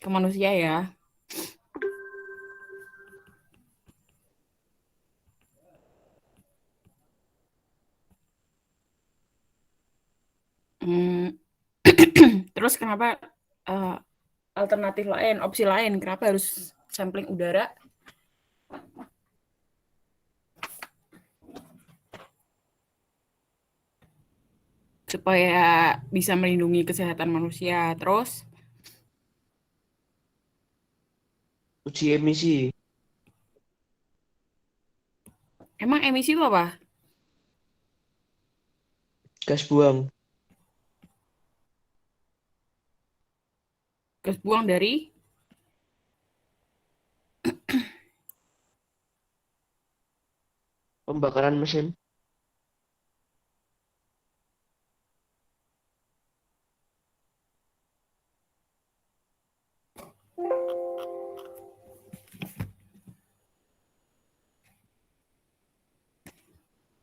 ke manusia ya. Hmm, terus kenapa alternatif lain, opsi lain, kenapa harus sampling udara? Supaya bisa melindungi kesehatan manusia. Terus, Uji emisi, emang emisi itu apa? gas buang, Gas buang dari pembakaran mesin,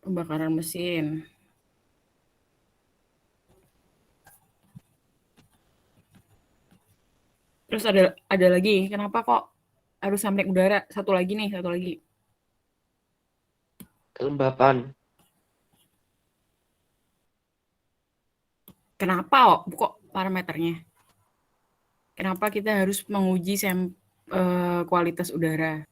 pembakaran mesin. Terus ada lagi, kenapa kok harus sampling udara? Satu lagi nih, satu lagi. kelembapan, Kenapa kok parameternya? Kenapa kita harus menguji kualitas udara?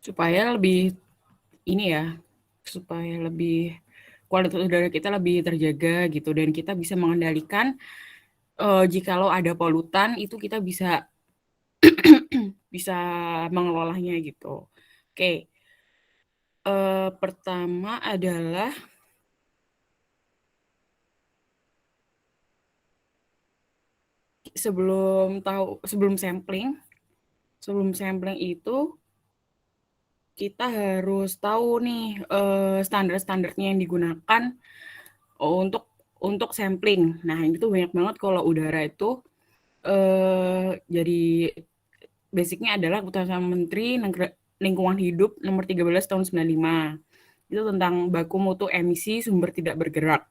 Supaya lebih ini ya, supaya lebih kualitas udara kita lebih terjaga gitu dan kita bisa mengendalikan jikalau ada polutan itu kita bisa bisa mengelolanya gitu. Oke, pertama adalah sebelum sampling itu kita harus tahu nih standar-standarnya yang digunakan untuk sampling. Nah, ini tuh banyak banget kalau udara itu jadi basicnya adalah Keputusan Menteri Lingkungan Hidup nomor 13 tahun 95. Itu tentang baku mutu emisi sumber tidak bergerak.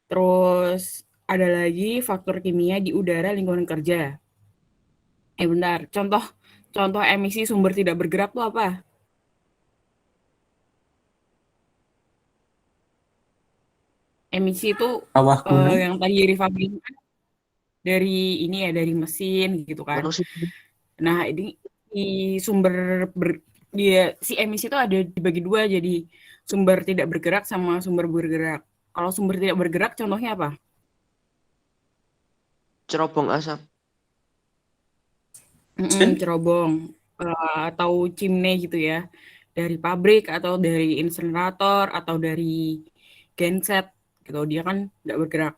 Terus ada lagi faktor kimia di udara lingkungan kerja. Bentar, contoh contoh emisi sumber tidak bergerak tuh apa? Emisi itu Kawah gunung, yang tadi Rifa bilang dari ini ya dari mesin gitu kan. korupsi, Nah, ini di sumber ber, dia si emisi itu ada dibagi dua jadi sumber tidak bergerak sama sumber bergerak. Kalau sumber tidak bergerak contohnya apa? cerobong asap, mesin, Cerobong atau chimney gitu ya. Dari pabrik atau dari insenerator atau dari genset gitu. Dia kan nggak bergerak.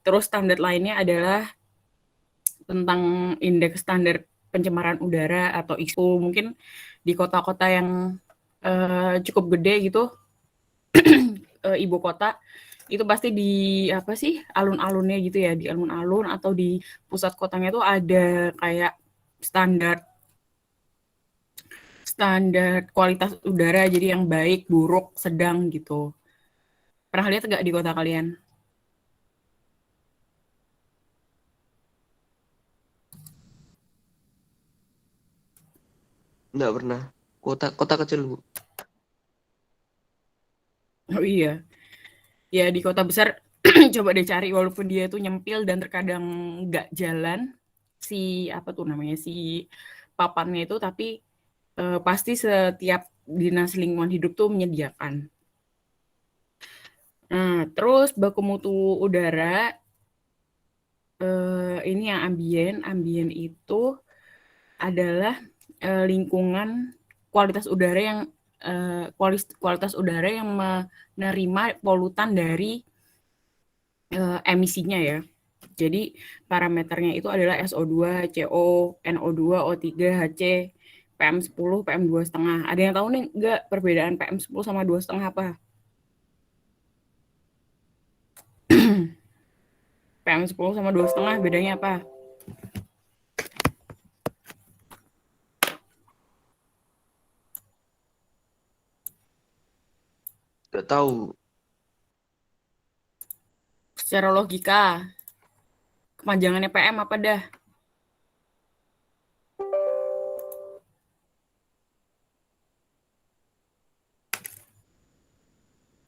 Terus standar lainnya adalah tentang indeks standar pencemaran udara atau ISO. Mungkin di kota-kota yang cukup gede gitu, ibu kota itu pasti di apa sih alun-alunnya gitu ya, di alun-alun atau di pusat kotanya tuh ada kayak standar standar kualitas udara jadi yang baik, buruk, sedang gitu. Pernah lihat nggak di kota kalian? nggak pernah. Kota kota kecil Bu. Oh iya, ya di kota besar coba deh cari walaupun dia tuh nyempil dan terkadang nggak jalan si apa tuh namanya si papannya itu tapi pasti setiap dinas lingkungan hidup tuh menyediakan. Nah, terus baku mutu udara ini yang ambien itu adalah lingkungan kualitas udara yang kualitas udara yang menerima polutan dari emisinya ya. Jadi parameternya itu adalah SO2, CO, NO2, O3, HC, PM10, PM2,5. Ada yang tahu nih nggak perbedaan PM10 sama 2,5 apa? PM10 sama 2,5 bedanya apa? Gak tahu. Secara logika, kepanjangannya PM apa dah?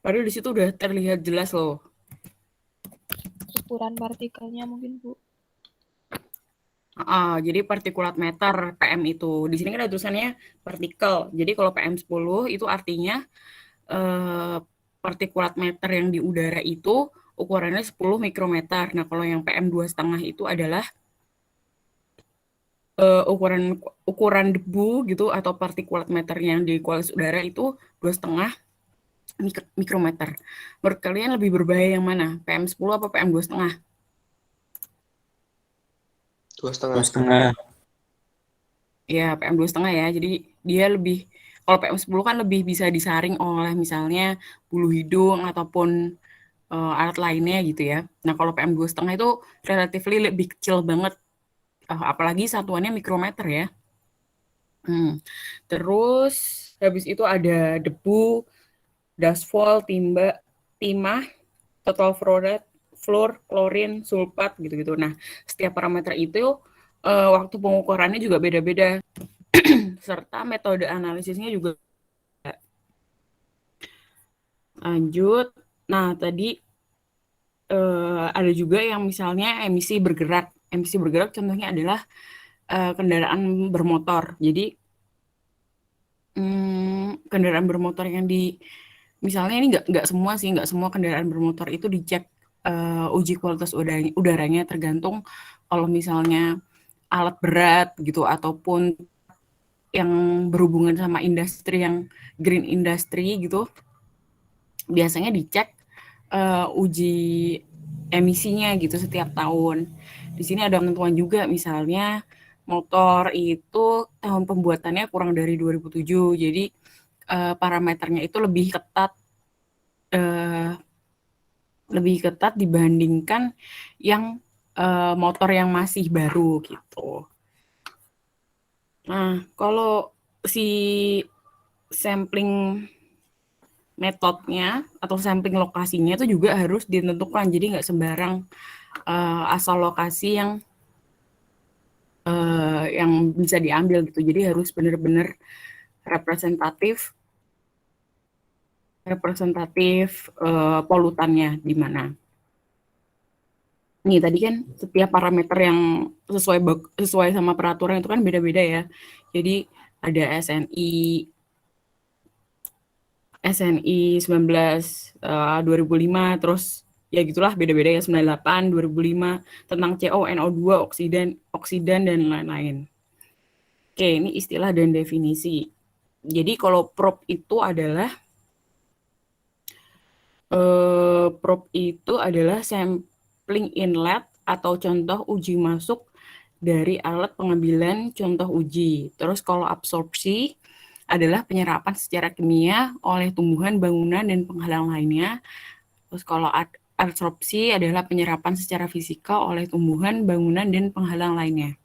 Padahal di situ udah terlihat jelas loh. Ukuran partikelnya mungkin, Bu. Jadi partikulat meter PM itu. Di sini kan ada tulisannya partikel. Jadi kalau PM10 itu artinya partikulat meter yang di udara itu ukurannya 10 mikrometer. Nah, kalau yang PM2,5 itu adalah ukuran debu gitu atau partikulat meter yang di kualitas udara itu 2,5 mikrometer. Menurut kalian lebih berbahaya yang mana? PM10 apa PM2,5? 2,5. 2,5. Ya, PM2,5 ya. Jadi dia lebih, kalau PM10 kan lebih bisa disaring oleh misalnya bulu hidung ataupun alat lainnya gitu ya. Nah, kalau PM2,5 itu relatively lebih kecil banget, apalagi satuannya mikrometer ya. Terus habis itu ada debu, dashfall, timah, total fluor, klorin, sulfat gitu-gitu. Nah, setiap parameter itu waktu pengukurannya juga beda-beda, serta metode analisisnya juga. Lanjut. Nah, tadi ada juga yang misalnya emisi bergerak. Emisi bergerak contohnya adalah kendaraan bermotor. Jadi kendaraan bermotor yang misalnya ini nggak semua sih, nggak semua kendaraan bermotor itu dicek uji kualitas udaranya, tergantung kalau misalnya alat berat gitu ataupun yang berhubungan sama industri yang green industry gitu, biasanya dicek uji emisinya gitu setiap tahun. Di sini ada ketentuan juga, misalnya motor itu tahun pembuatannya kurang dari 2007, jadi parameternya itu lebih ketat dibandingkan yang motor yang masih baru gitu. Nah, kalau si sampling metodenya atau sampling lokasinya itu juga harus ditentukan, jadi nggak sembarang asal lokasi yang bisa diambil gitu. Jadi harus benar-benar representatif polutannya di mana. Nih tadi kan setiap parameter yang sesuai sama peraturan itu kan beda-beda ya. Jadi ada SNI 19 2005, terus ya gitulah beda-beda ya, 98 2005 tentang CO, NO2, oksidan dan lain-lain. Oke, ini istilah dan definisi. Jadi kalau prop itu adalah sampling inlet atau contoh uji masuk dari alat pengambilan contoh uji. Terus kalau absorpsi adalah penyerapan secara kimia oleh tumbuhan, bangunan, dan penghalang lainnya. Terus kalau adsorpsi adalah penyerapan secara fisikal oleh tumbuhan, bangunan, dan penghalang lainnya.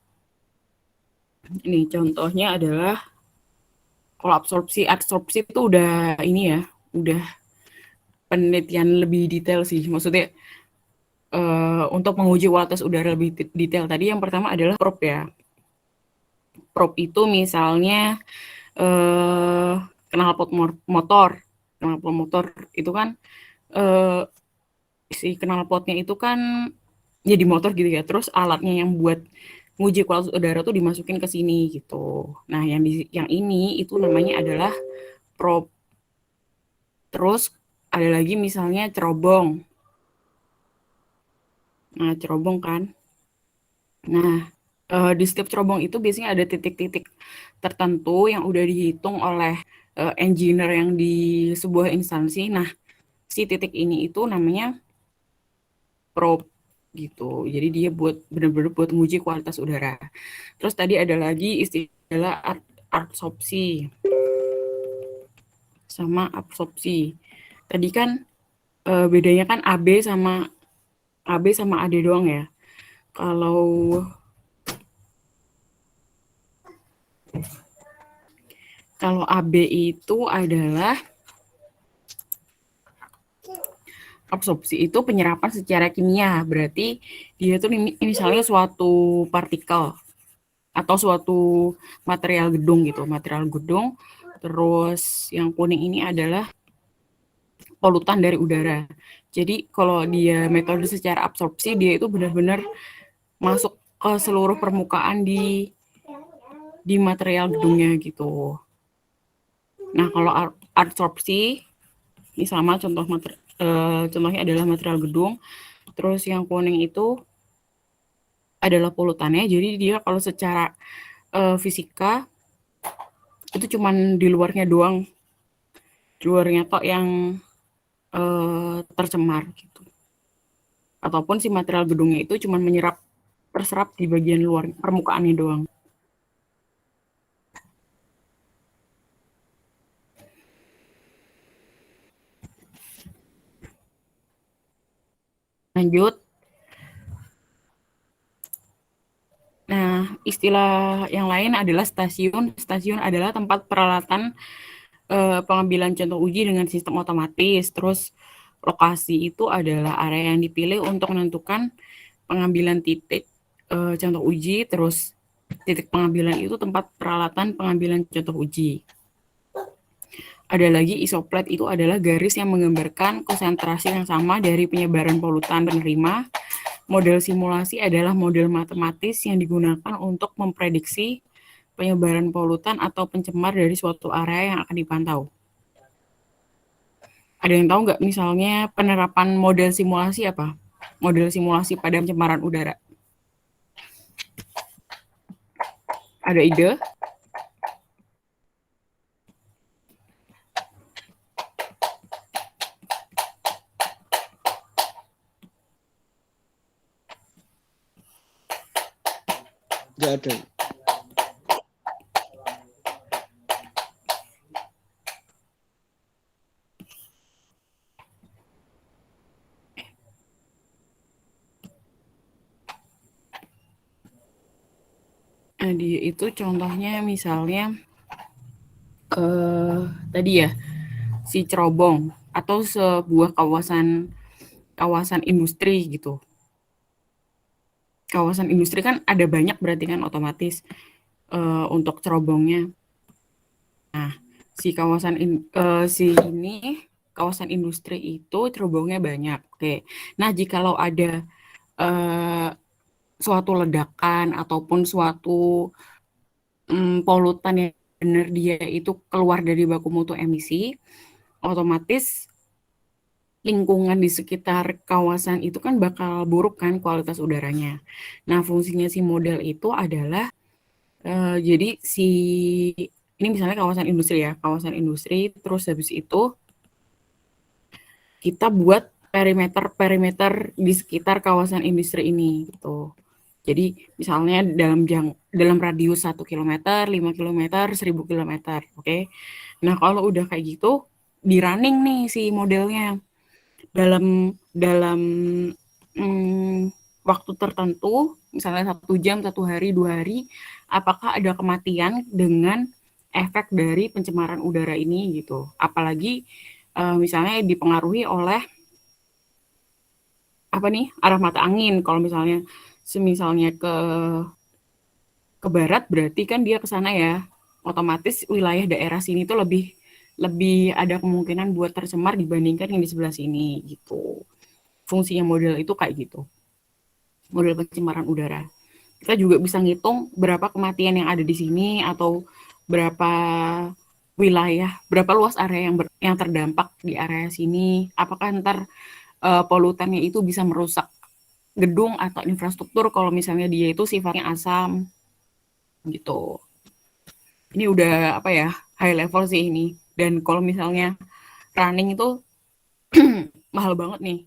Ini contohnya adalah kalau adsorpsi itu udah ini ya, udah penelitian lebih detail sih. Maksudnya untuk menguji kualitas udara lebih detail tadi, yang pertama adalah prop ya. Prop itu misalnya knalpot motor. Knalpot motor itu kan si knalpotnya itu kan jadi motor gitu ya. Terus alatnya yang buat nguji kualitas udara tuh dimasukin ke sini gitu. Nah, yang ini itu namanya adalah prop. Terus ada lagi misalnya cerobong. Nah, cerobong kan. Nah, di setiap cerobong itu biasanya ada titik-titik tertentu yang udah dihitung oleh engineer yang di sebuah instansi. Nah, si titik ini itu namanya probe gitu. Jadi dia benar-benar buat menguji kualitas udara. Terus tadi ada lagi istilah absorpsi sama absorpsi. Tadi kan bedanya kan AB sama AD doang ya. Kalau kalau AB itu adalah absorpsi itu penyerapan secara kimia. Berarti dia tuh misalnya suatu partikel atau suatu material gedung gitu, material gedung. Terus yang kuning ini adalah polutan dari udara. Jadi kalau dia metode secara absorpsi, dia itu benar-benar masuk ke seluruh permukaan di material gedungnya gitu. Nah, kalau absorpsi ini sama contohnya adalah material gedung. Terus yang kuning itu adalah polutannya. Jadi dia kalau secara fisika itu cuman di luarnya doang, luarnya tok yang tercemar gitu. Ataupun si material gedungnya itu cuman terserap di bagian luar permukaannya doang. Lanjut. Nah, istilah yang lain adalah stasiun. Stasiun adalah tempat peralatan pengambilan contoh uji dengan sistem otomatis. Terus lokasi itu adalah area yang dipilih untuk menentukan pengambilan titik contoh uji. Terus titik pengambilan itu tempat peralatan pengambilan contoh uji. Ada lagi isoplet, itu adalah garis yang menggambarkan konsentrasi yang sama dari penyebaran polutan penerima. Model simulasi adalah model matematis yang digunakan untuk memprediksi penyebaran polutan atau pencemar dari suatu area yang akan dipantau. Ada yang tahu nggak misalnya penerapan model simulasi apa? Model simulasi pada pencemaran udara. Ada ide? Nggak ada. Nah, dia itu contohnya misalnya tadi ya si cerobong atau sebuah kawasan industri gitu. Kawasan industri kan ada banyak berarti kan otomatis untuk cerobongnya. Nah, kawasan industri itu cerobongnya banyak. Oke. Nah, jikalau ada suatu ledakan ataupun suatu polutan yang benar dia itu keluar dari baku mutu emisi, otomatis lingkungan di sekitar kawasan itu kan bakal buruk kan kualitas udaranya. Nah, fungsinya si model itu adalah jadi ini misalnya kawasan industri ya, kawasan industri, terus habis itu kita buat perimeter di sekitar kawasan industri ini gitu. Jadi misalnya dalam radius 1 kilometer, 5 kilometer, 1000 kilometer, oke. Nah, kalau udah kayak gitu, di running nih si modelnya dalam dalam waktu tertentu, misalnya 1 jam, 1 hari, 2 hari, apakah ada kematian dengan efek dari pencemaran udara ini gitu. Apalagi misalnya dipengaruhi oleh arah mata angin. Kalau misalnya semisalnya ke barat berarti kan dia ke sana ya. Otomatis wilayah daerah sini tuh lebih ada kemungkinan buat tercemar dibandingkan yang di sebelah sini gitu. Fungsinya model itu kayak gitu. Model pencemaran udara. Kita juga bisa ngitung berapa kematian yang ada di sini atau berapa berapa luas area yang terdampak di area sini. Apakah ntar polutannya itu bisa merusak gedung atau infrastruktur kalau misalnya dia itu sifatnya asam gitu. Ini udah high level sih ini. Dan kalau misalnya running itu mahal banget nih.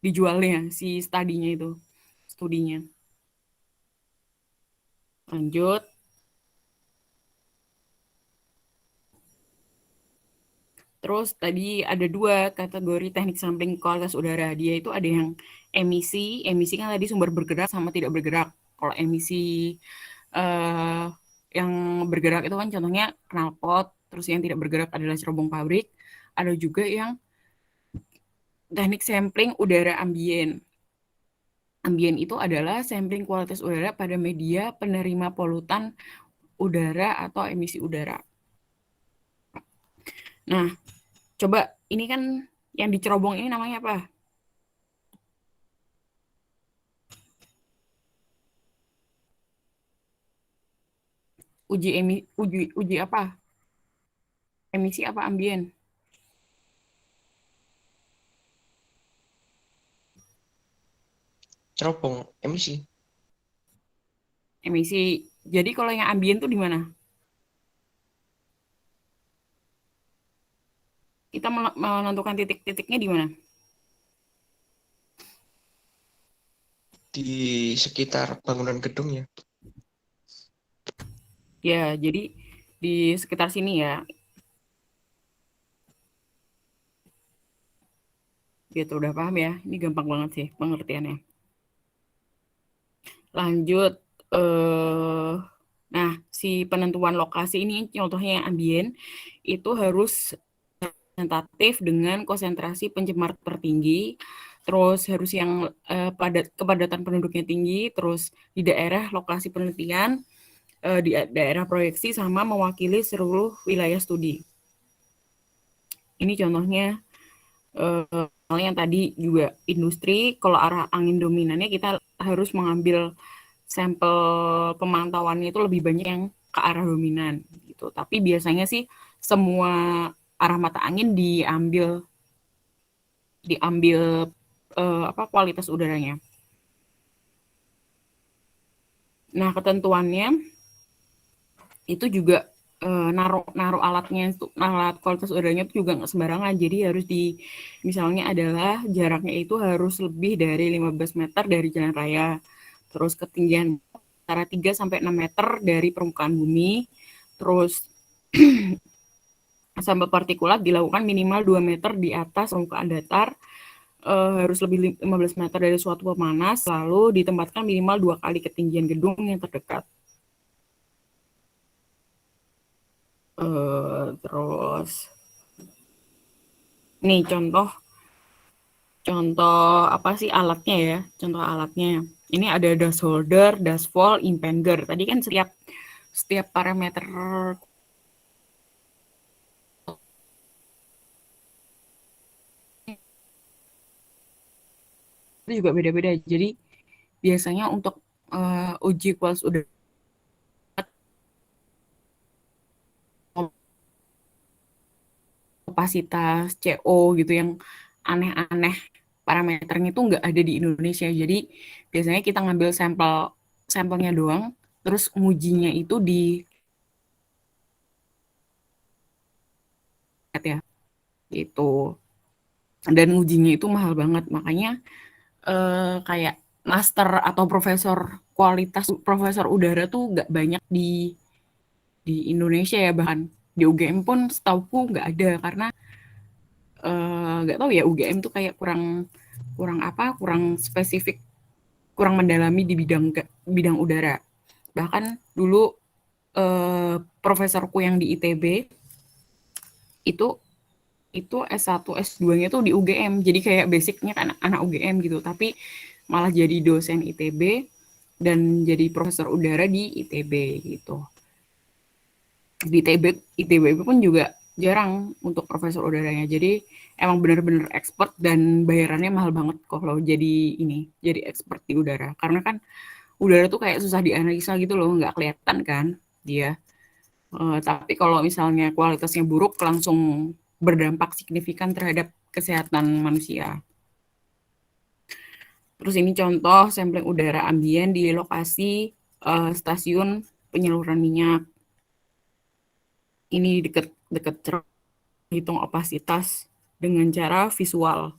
dijualnya si studinya. Lanjut. Terus tadi ada dua kategori teknik sampling kualitas udara. Dia itu ada yang emisi kan tadi sumber bergerak sama tidak bergerak. Kalau emisi eh, yang bergerak itu kan contohnya knalpot, terus yang tidak bergerak adalah cerobong pabrik. Ada juga yang teknik sampling udara ambien. Ambien itu adalah sampling kualitas udara pada media penerima polutan udara atau emisi udara. Nah, coba ini kan yang dicerobong ini namanya apa? Uji apa? Emisi apa ambien? Cerobong emisi. Emisi. Jadi kalau yang ambien tuh di mana? Kita menentukan titik-titiknya di mana? Di sekitar bangunan gedung ya. Ya, jadi di sekitar sini ya. Gitu, udah paham ya? Ini gampang banget sih pengertiannya. Lanjut. Nah, si penentuan lokasi ini contohnya yang ambien itu harus representatif dengan konsentrasi pencemar tertinggi, terus harus yang kepadatan penduduknya tinggi, terus di daerah lokasi penelitian, di daerah proyeksi sama mewakili seluruh wilayah studi. Ini contohnya yang tadi juga industri, kalau arah angin dominannya kita harus mengambil sampel pemantauannya itu lebih banyak yang ke arah dominan gitu. Tapi biasanya sih semua arah mata angin diambil diambil kualitas udaranya. Nah, ketentuannya itu juga naruh alatnya, alat kualitas udaranya itu juga nggak sembarangan. Jadi harus misalnya adalah jaraknya itu harus lebih dari 15 meter dari jalan raya. Terus ketinggian antara 3 sampai 6 meter dari permukaan bumi. Terus sampel partikulat dilakukan minimal 2 meter di atas permukaan datar. Harus lebih 15 meter dari suatu pemanas, lalu ditempatkan minimal 2 kali ketinggian gedung yang terdekat. Terus nih contoh apa sih alatnya ya? Contoh alatnya. Ini ada dust holder, dust fall, impeller. Tadi kan setiap parameter itu juga beda-beda. Jadi biasanya untuk uji kualitas udara kapasitas CO gitu yang aneh-aneh parameternya itu nggak ada di Indonesia. Jadi biasanya kita ngambil sampelnya doang, terus ngujinya itu di ya gitu. Dan ngujinya itu mahal banget, makanya kayak master atau profesor udara tuh nggak banyak di Indonesia ya, bahkan di UGM pun setauku nggak ada karena nggak tahu ya, UGM tuh kayak kurang kurang spesifik, kurang mendalami di bidang udara. Bahkan dulu profesorku yang di ITB itu S1 S2-nya tuh di UGM, jadi kayak basicnya kan anak UGM gitu, tapi malah jadi dosen ITB dan jadi profesor udara di ITB gitu. Di ITB pun juga jarang untuk profesor udaranya, jadi emang benar-benar expert dan bayarannya mahal banget kalau jadi expert di udara, karena kan udara tuh kayak susah dianalisa gitu loh, nggak kelihatan kan dia. Tapi kalau misalnya kualitasnya buruk langsung berdampak signifikan terhadap kesehatan manusia. Terus ini contoh sampling udara ambien di lokasi stasiun penyaluran minyak. Ini dekat hitung opasitas dengan cara visual.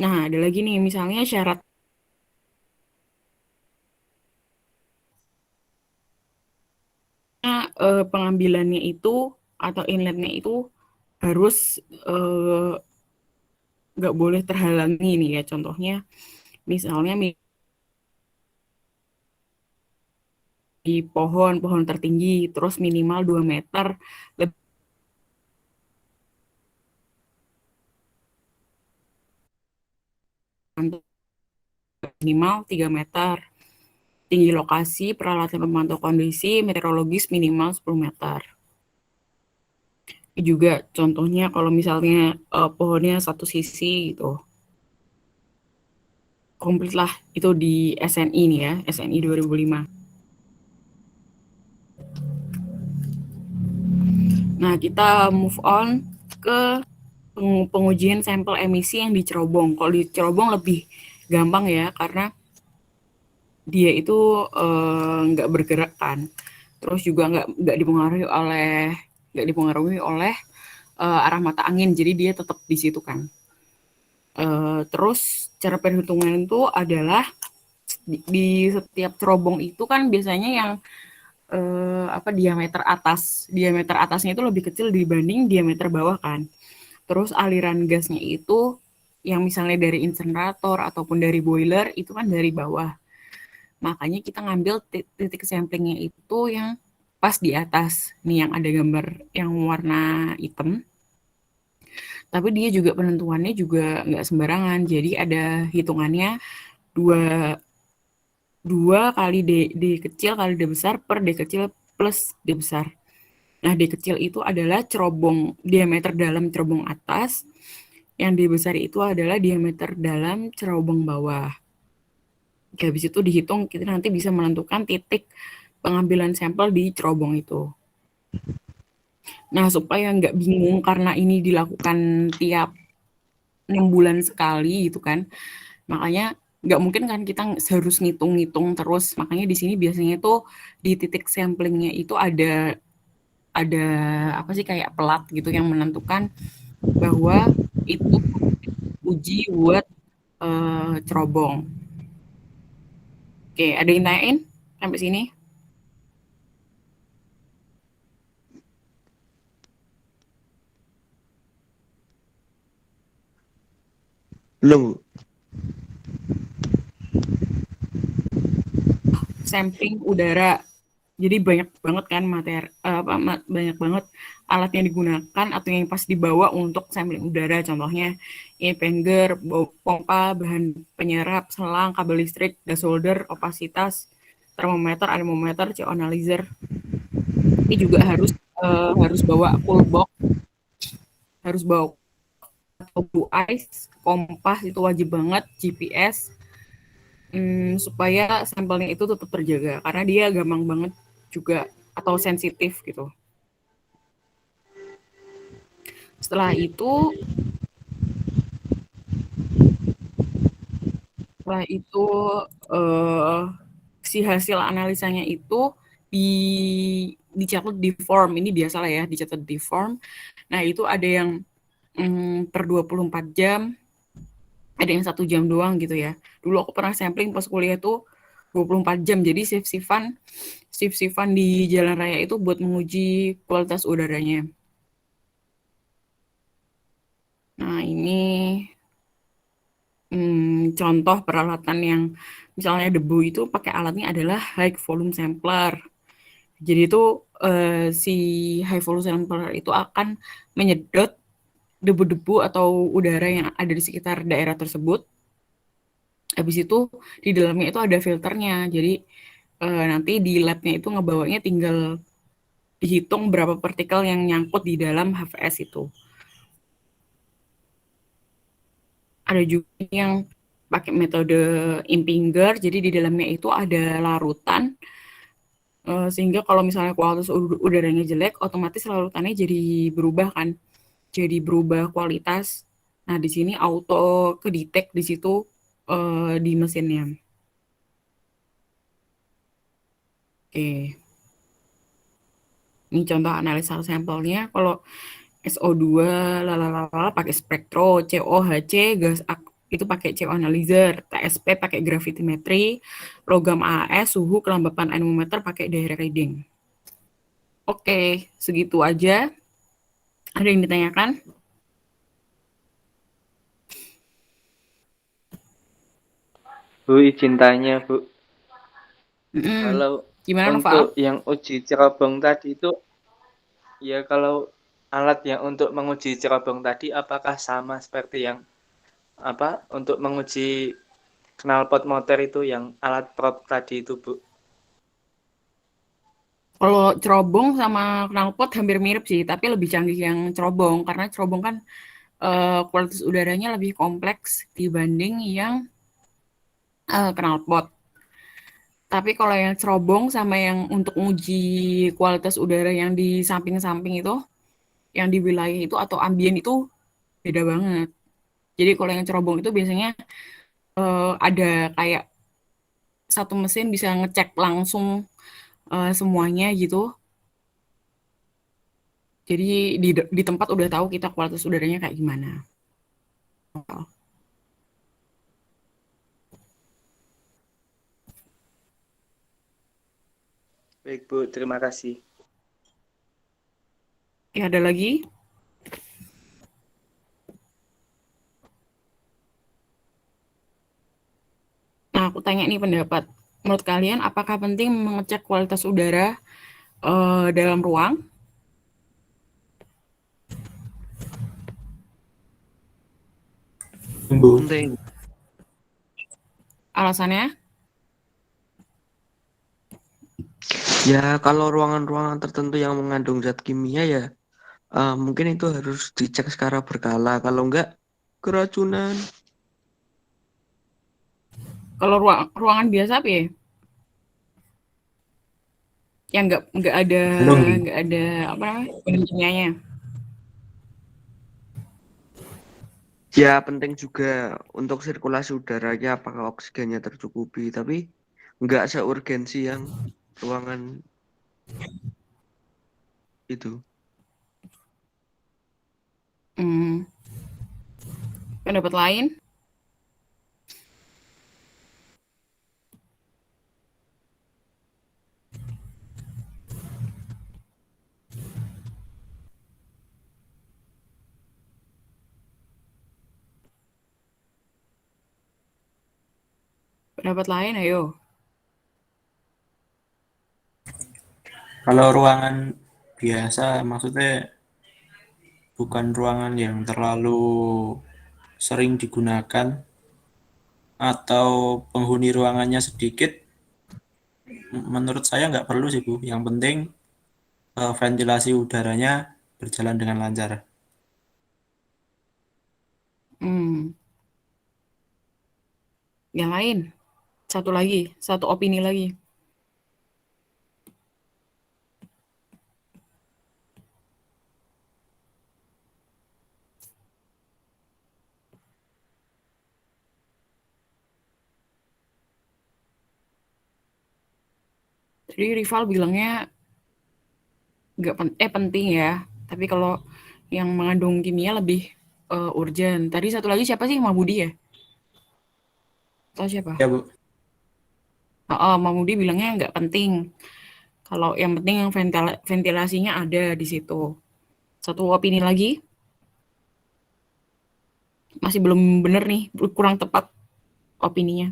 Nah, ada lagi nih, misalnya syarat pengambilannya itu atau inletnya itu harus eh, nggak boleh terhalangi nih ya. Contohnya, misalnya di pohon tertinggi, terus minimal 2 meter, minimal 3 meter. Tinggi lokasi, peralatan pemantau kondisi, meteorologis minimal 10 meter. Juga contohnya kalau misalnya pohonnya satu sisi gitu, komplit lah itu di SNI nih ya, SNI 2005. Nah, kita move on ke pengujian sampel emisi yang di cerobong. Kalau di cerobong lebih gampang ya, karena dia itu nggak bergerak kan. Terus juga nggak dipengaruhi oleh arah mata angin, jadi dia tetap di situ kan. Terus cara perhitungan itu adalah di setiap cerobong itu kan biasanya yang diameter atasnya itu lebih kecil dibanding diameter bawah kan. Terus aliran gasnya itu yang misalnya dari insenerator ataupun dari boiler itu kan dari bawah. Makanya kita ngambil titik samplingnya itu yang pas di atas. Nih yang ada gambar yang warna hitam. Tapi dia juga penentuannya juga nggak sembarangan. Jadi ada hitungannya dua dua kali D kecil kali D besar per D kecil plus D besar. Nah, D kecil itu adalah cerobong diameter dalam cerobong atas, yang D besar itu adalah diameter dalam cerobong bawah. Oke, habis itu dihitung, kita nanti bisa menentukan titik pengambilan sampel di cerobong itu. Nah, supaya nggak bingung karena ini dilakukan tiap 6 bulan sekali gitu kan, makanya nggak mungkin kan kita harus ngitung-ngitung terus. Makanya di sini biasanya tuh di titik samplingnya itu ada apa sih kayak pelat gitu yang menentukan bahwa itu uji buat cerobong. Oke, ada yang tanyain sampai sini? Belum, Bu. Sampling udara. Jadi banyak banget kan banyak banget alat yang digunakan atau yang pas dibawa untuk sampling udara. Contohnya impeller, pompa, bahan penyerap, selang, kabel listrik, gas holder, opasitas, termometer, anemometer, CO analyzer. Ini juga harus bawa full box, harus bawa blue ice, kompas itu wajib banget, GPS, supaya sampelnya itu tetap terjaga karena dia gampang banget juga atau sensitif gitu. Setelah itu setelah itu eh, si hasil analisanya itu di dicatat di form. Ini biasalah ya, dicatat di form. Nah, itu ada yang per 24 jam, ada yang 1 jam doang gitu ya. Dulu aku pernah sampling pas kuliah tuh 24 jam. Jadi shift-shiftan di jalan raya itu buat menguji kualitas udaranya. Nah, ini contoh peralatan yang misalnya debu itu pakai alatnya adalah high volume sampler. Jadi itu si high volume sampler itu akan menyedot debu-debu atau udara yang ada di sekitar daerah tersebut. Habis itu di dalamnya itu ada filternya. Jadi nanti di labnya itu ngebawanya tinggal dihitung berapa partikel yang nyangkut di dalam HVS itu. Ada juga yang pakai metode Impinger, jadi di dalamnya itu ada larutan, sehingga kalau misalnya kualitas udaranya jelek, otomatis larutannya jadi berubah kan, jadi berubah kualitas. Nah, di sini auto kedetek di situ di mesinnya. Oke, ini contoh analisa sampelnya. Kalau SO2 lalala pakai spektro, COHC gas itu pakai CO analyzer, TSP pakai gravitimetry, logam AAS, suhu, kelembapan anemometer pakai diary reading. Oke, segitu aja. Ada yang ditanyakan? Bu, izin tanya, Bu. Kalau Gimana, untuk Noval? yang uji cerobong tadi itu, ya kalau alat yang untuk menguji cerobong tadi apakah sama seperti yang untuk menguji knalpot motor itu yang alat prop tadi itu, Bu? Kalau cerobong sama knalpot hampir mirip sih, tapi lebih canggih yang cerobong karena cerobong kan kualitas udaranya lebih kompleks dibanding yang knalpot. Tapi kalau yang cerobong sama yang untuk uji kualitas udara yang di samping-samping itu, yang di wilayah itu atau ambien itu beda banget. Jadi kalau yang cerobong itu biasanya ada kayak satu mesin bisa ngecek langsung semuanya gitu. Jadi di tempat udah tahu kita kualitas udaranya kayak gimana. Baik, Bu. Terima kasih. Ya, ada lagi? Nah, aku tanya nih pendapat. Menurut kalian, apakah penting mengecek kualitas udara dalam ruang? Penting. Alasannya? Ya, kalau ruangan-ruangan tertentu yang mengandung zat kimia ya, mungkin itu harus dicek secara berkala. Kalau enggak, keracunan. Kalau ruangan biasa apa ya? Yang nggak ada apa namanya bahan kimianya. Ya, penting juga untuk sirkulasi udaranya apakah oksigennya tercukupi. Tapi enggak seurgensi yang ruangan itu. Pendapat lain? Pendapat lain, ayo. Kalau ruangan biasa maksudnya bukan ruangan yang terlalu sering digunakan atau penghuni ruangannya sedikit, menurut saya nggak perlu sih Bu. Yang penting ventilasi udaranya berjalan dengan lancar. Yang lain? Satu lagi, satu opini lagi. Jadi rival bilangnya nggak penting ya. Tapi kalau yang mengandung kimia lebih urgent. Tadi satu lagi siapa sih? Mahmudi ya? Atau siapa? Ya Bu. Mahmudi bilangnya nggak penting. Kalau yang penting yang ventilasinya ada di situ. Satu opini lagi, masih belum benar nih, kurang tepat opininya.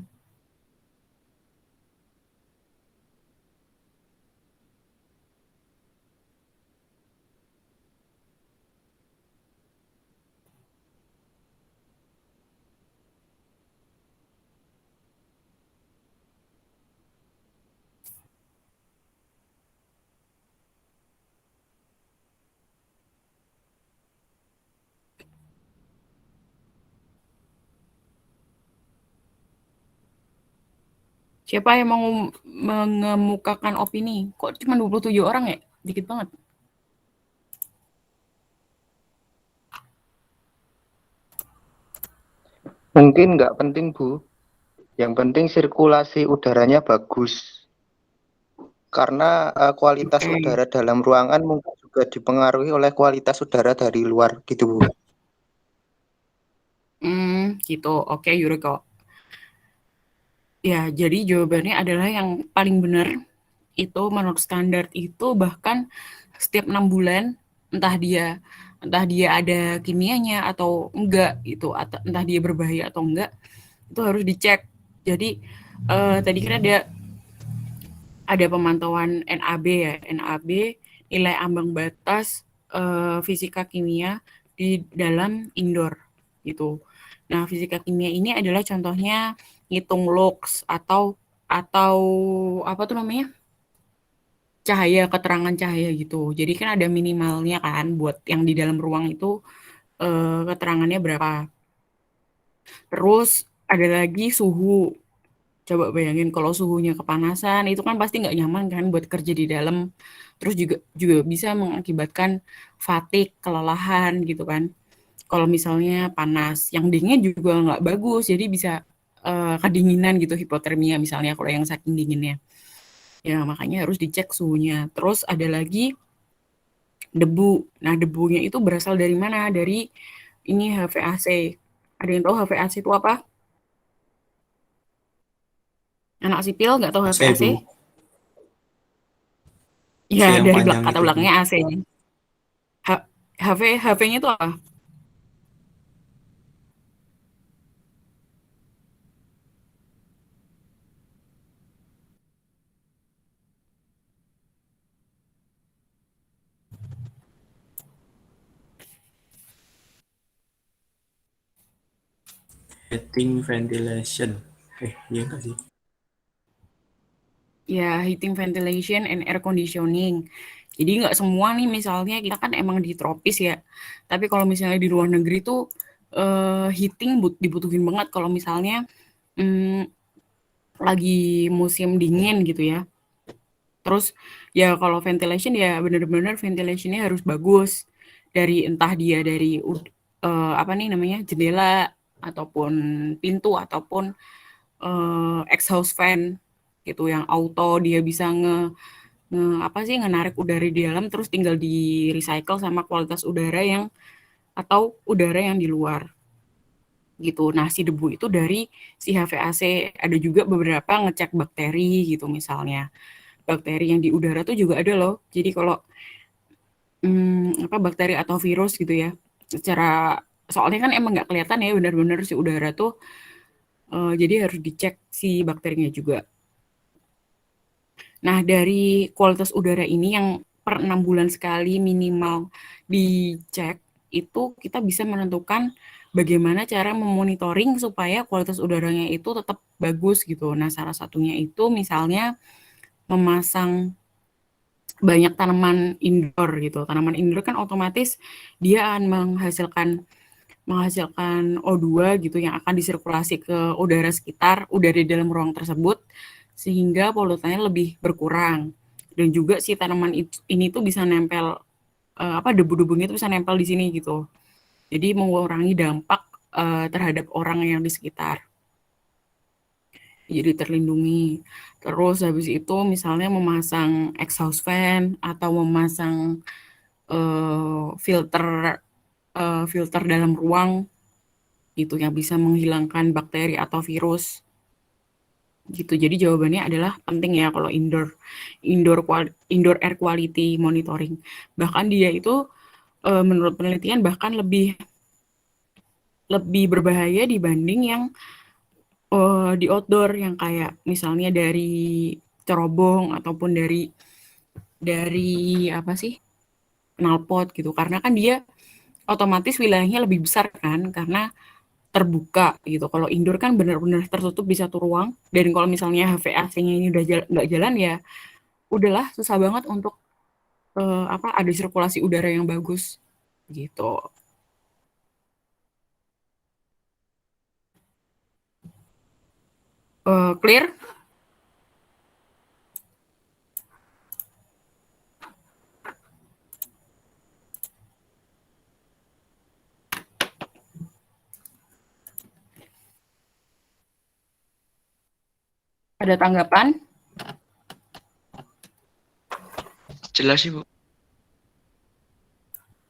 Siapa yang mau mengemukakan opini? Kok cuma 27 orang ya? Dikit banget. Mungkin nggak penting, Bu. Yang penting sirkulasi udaranya bagus. Karena kualitas udara dalam ruangan mungkin juga dipengaruhi oleh kualitas udara dari luar, gitu Bu. Gitu. Oke, Yuriko. Ya, jadi jawabannya adalah yang paling benar itu menurut standar itu bahkan setiap 6 bulan entah dia ada kimianya atau enggak itu atau entah dia berbahaya atau enggak itu harus dicek. Jadi tadi kan ada pemantauan NAB ya, NAB nilai ambang batas fisika kimia di dalam indoor gitu. Nah, fisika kimia ini adalah contohnya ngitung lux atau apa tuh namanya? Cahaya, keterangan cahaya gitu. Jadi kan ada minimalnya kan buat yang di dalam ruang itu keterangannya berapa. Terus ada lagi suhu. Coba bayangin kalau suhunya kepanasan, itu kan pasti nggak nyaman kan buat kerja di dalam. Terus juga bisa mengakibatkan fatigue, kelelahan gitu kan. Kalau misalnya panas, yang dingin juga nggak bagus, jadi bisa kedinginan gitu, hipotermia misalnya kalau yang saking dinginnya. Ya makanya harus dicek suhunya. Terus ada lagi debu. Nah debunya itu berasal dari mana? Dari ini HVAC. Ada yang tahu HVAC itu apa? Anak sipil nggak tahu AC, HVAC? Bu. AC Ya, yang dari panjang kata itu, Bu. belakangnya AC. HV-nya itu apa? Heating ventilation. Iya nggak sih? Ya, heating, ventilation, and air conditioning. Jadi nggak semua nih, misalnya kita kan emang di tropis ya. Tapi kalau misalnya di luar negeri tuh heating dibutuhin banget kalau misalnya mm, lagi musim dingin gitu ya. Terus ya kalau ventilation ya bener-bener ventilationnya harus bagus dari entah dia dari apa nih namanya jendela ataupun pintu ataupun exhaust fan gitu yang auto dia bisa apa sih ngenarik udara di dalam terus tinggal di recycle sama kualitas udara yang atau udara yang di luar gitu. Nah, si debu itu dari si HVAC ada juga beberapa ngecek bakteri gitu misalnya. Bakteri yang di udara tuh juga ada loh. Jadi kalau apa bakteri atau virus gitu ya. Secara soalnya kan emang nggak kelihatan ya benar-benar si udara tuh jadi harus dicek si bakterinya juga. Nah, dari kualitas udara ini yang per 6 bulan sekali minimal dicek, itu kita bisa menentukan bagaimana cara memonitoring supaya kualitas udaranya itu tetap bagus gitu. Nah, salah satunya itu misalnya memasang banyak tanaman indoor gitu. Tanaman indoor kan otomatis dia akan menghasilkan O2 gitu yang akan disirkulasi ke udara sekitar, udara di dalam ruang tersebut sehingga polutannya lebih berkurang. Dan juga si tanaman ini tuh bisa nempel apa debu-debunya itu bisa nempel di sini gitu. Jadi mengurangi dampak terhadap orang yang di sekitar. Jadi terlindungi. Terus habis itu misalnya memasang exhaust fan atau memasang filter filter dalam ruang gitu yang bisa menghilangkan bakteri atau virus gitu. Jadi jawabannya adalah penting ya kalau indoor air quality monitoring. Bahkan dia itu menurut penelitian bahkan lebih lebih berbahaya dibanding yang di outdoor yang kayak misalnya dari cerobong ataupun dari apa sih knalpot gitu. Karena kan dia otomatis wilayahnya lebih besar kan karena terbuka gitu. Kalau indoor kan benar-benar tertutup di satu ruang. Dan kalau misalnya HVAC-nya ini udah nggak jalan ya, udahlah susah banget untuk apa ada sirkulasi udara yang bagus gitu. Clear? Ada tanggapan? Jelas sih, Bu.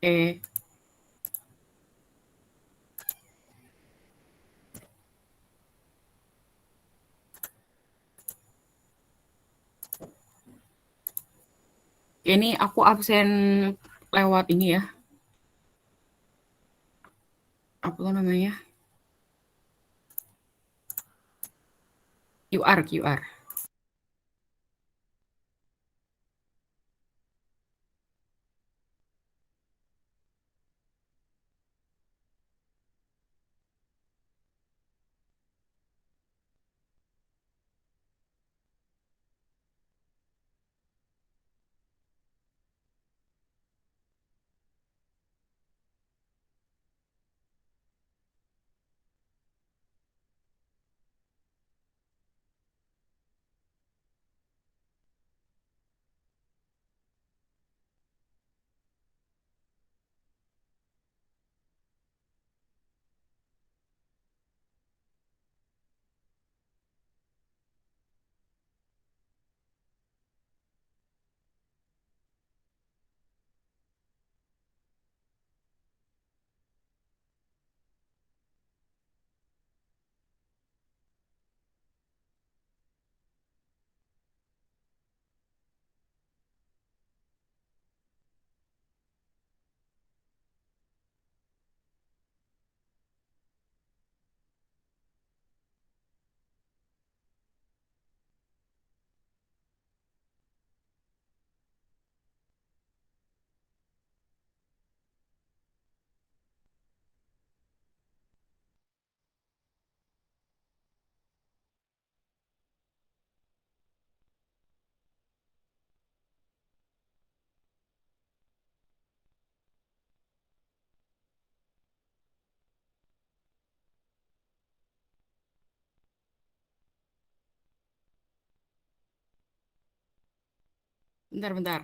Eh, Ini aku absen lewat ini ya, apa tuh namanya? QR. Bentar.